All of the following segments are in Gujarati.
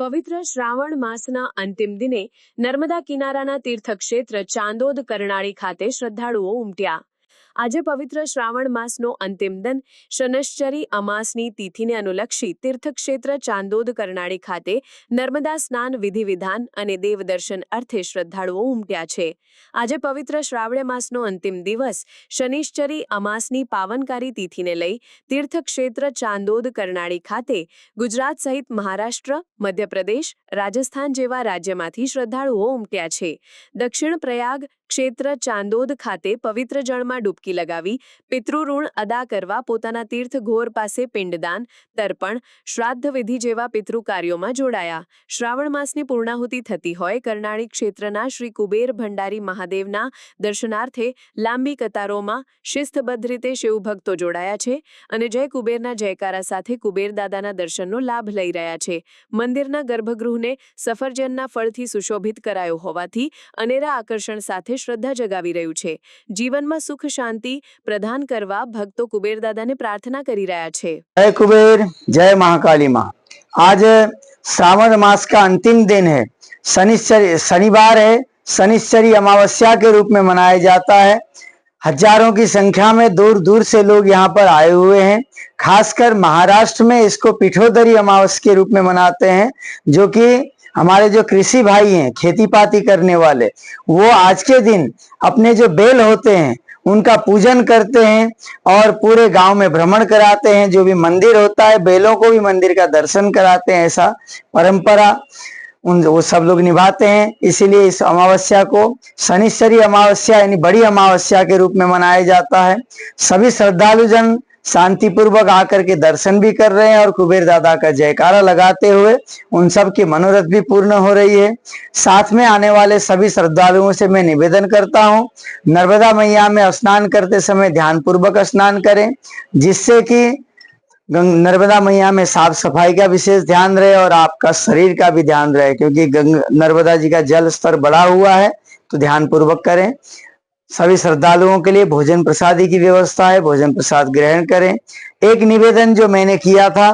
પવિત્ર શ્રાવણ માસના અંતિમ દિને નર્મદા કિનારાના તીર્થક્ષેત્ર ચાંદોદ કરનાળી ખાતે શ્રદ્ધાળુઓ ઉમટ્યા। આજે પવિત્ર શ્રાવણ માસનો અંતિમ દિન શનશ્ચરી અમાસની તિથિને અનુલક્ષી તીર્થક્ષેત્ર ચાંદોદ કરનાળી ખાતે નર્મદા સ્નાન વિધિ વિધાન અને દેવદર્શન અર્થે શ્રદ્ધાળુઓ ઉમટ્યા છે। આજે પવિત્ર શ્રાવણ માસનો અંતિમ દિવસ શનિશ્ચરી અમાસની પાવનકારી તિથિને લઈ તીર્થક્ષેત્ર ચાંદોદ કરનાળી ખાતે ગુજરાત સહિત મહારાષ્ટ્ર, મધ્યપ્રદેશ, રાજસ્થાન જેવા રાજ્યમાંથી શ્રદ્ધાળુઓ ઉમટ્યા છે। દક્ષિણ પ્રયાગ ક્ષેત્ર ચાંદોદ ખાતે પવિત્ર જળમાં ડૂબકી લગાવી પિતૃઋણ અદા કરવા પોતાના તીર્થ ઘોર પાસે પિંડદાન, તર્પણ, શ્રાદ્ધ વિધિ જેવા પિતૃ કાર્યોમાં જોડાયા। શ્રાવણ માસની પૂર્ણાહુતિ થતી હોય કરનાળી ક્ષેત્રના શ્રી કુબેર ભંડારી મહાદેવના દર્શનાર્થે લાંબી કતારોમાં શિસ્તબદ્ધ રીતે શિવભક્તો જોડાયા છે અને જય કુબેરના જયકારા સાથે કુબેર દાદાના દર્શનનો લાભ લઈ રહ્યા છે। મંદિરના ગર્ભગૃહને સફરજનના ફળથી સુશોભિત કરાયો હોવાથી અનેરા આકર્ષણ સાથે શ્રદ્ધા જગાવી રહ્યું છે। જીવનમાં સુખ शांति प्रदान करवा भक्तों कुबेर दादा ने प्रार्थना करी रहा है। जय कुबेर, जय महाकाली माँ। आज श्रावण मास का अंतिम दिन है, शनिवार है। शनिश्चरी अमावस्या के रूप में मनाया जाता है। हजारों की संख्या में दूर दूर से लोग यहाँ पर आए हुए हैं। खासकर महाराष्ट्र में इसको पीठोदरी अमावस्या के रूप में मनाते हैं, जो कि हमारे जो कृषि भाई हैं, खेती पाती करने वाले, वो आज के दिन अपने जो बैल होते हैं उनका पूजन करते हैं और पूरे गांव में भ्रमण कराते हैं। जो भी मंदिर होता है बैलों को भी मंदिर का दर्शन कराते हैं। ऐसा परंपरा वो सब लोग निभाते हैं। इसीलिए इस अमावस्या को शनिश्चरी अमावस्या यानी बड़ी अमावस्या के रूप में मनाया जाता है। सभी श्रद्धालुजन शांति पूर्वक आकर के दर्शन भी कर रहे हैं और कुबेर दादा का जयकारा लगाते हुए उन सब की मनोरथ भी पूर्ण हो रही है। साथ में आने वाले सभी श्रद्धालुओं से मैं निवेदन करता हूं, नर्मदा मैया में स्नान करते समय ध्यान पूर्वक स्नान करें, जिससे कि नर्मदा मैया में साफ सफाई का विशेष ध्यान रहे और आपका शरीर का भी ध्यान रहे, क्योंकि नर्मदा जी का जल स्तर बढ़ा हुआ है, तो ध्यान पूर्वक करें। सभी श्रद्धालुओं के लिए भोजन प्रसादी की व्यवस्था है, भोजन प्रसाद ग्रहण करें। एक निवेदन जो मैंने किया था,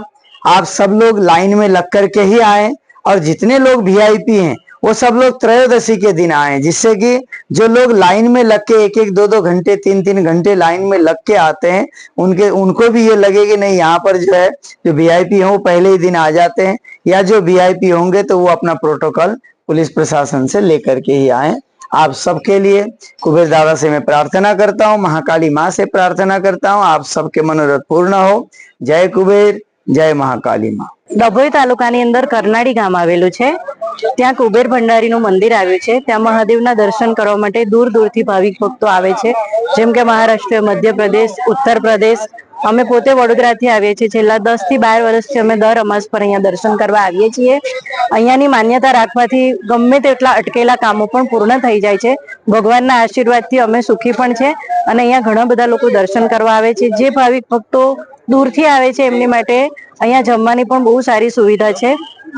आप सब लोग लाइन में लग करके ही आए और जितने लोग वीआईपी हैं वो सब लोग त्रयोदशी के दिन आए, जिससे कि जो लोग लाइन में लग के 1-1, 2-2 घंटे, 3-3 घंटे लाइन में लग के आते हैं, उनको भी ये लगे कि नहीं यहाँ पर जो है जो वीआईपी हो पहले ही दिन आ जाते हैं, या जो वीआईपी होंगे तो वो अपना प्रोटोकॉल पुलिस प्रशासन से लेकर के ही आए। आप सबके लिए कुबेर दादा से मैं प्रार्थना करता हूँ, महाकाली माँ से प्रार्थना करता हूँ, आप सबके मनोरथ पूर्ण हो। जय कुबेर, जय महाकाली माँ। ડભોઈ તાલુકાની અંદર કરનાળી ગામ આવેલું છે, ત્યાં કુબેર ભંડારીનું મંદિર આવ્યું છે। ત્યાં મહાદેવના દર્શન કરવા માટે દૂર દૂરથી ભાવિક ભક્તો આવે છે, જેમ કે મહારાષ્ટ્ર, મધ્યપ્રદેશ, ઉત્તર પ્રદેશ। અમે પોતે વડોદરાથી આવીએ છીએ। છેલ્લા 10 થી 12 વર્ષથી અમે દર અમાસ પર અહીંયા દર્શન કરવા આવીએ છીએ। અહીંયાની માન્યતા રાખવાથી ગમે તેટલા અટકેલા કામો પણ પૂર્ણ થઈ જાય છે। ભગવાનના આશીર્વાદથી અમે સુખી પણ છે અને અહીંયા ઘણા બધા લોકો દર્શન કરવા આવે છે। જે ભાવિક ભક્તો દૂરથી આવે છે એમની માટે અહીંયા જમવાની પણ બહુ સારી સુવિધા છે।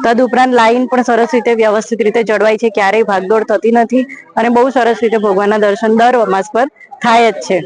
તદુપરાંત લાઈન પણ સરસ રીતે વ્યવસ્થિત રીતે જળવાય છે, ક્યારેય ભાગદોડ થતી નથી અને બહુ સરસ રીતે ભગવાનના દર્શન દર અમાસ પર થાય જ છે।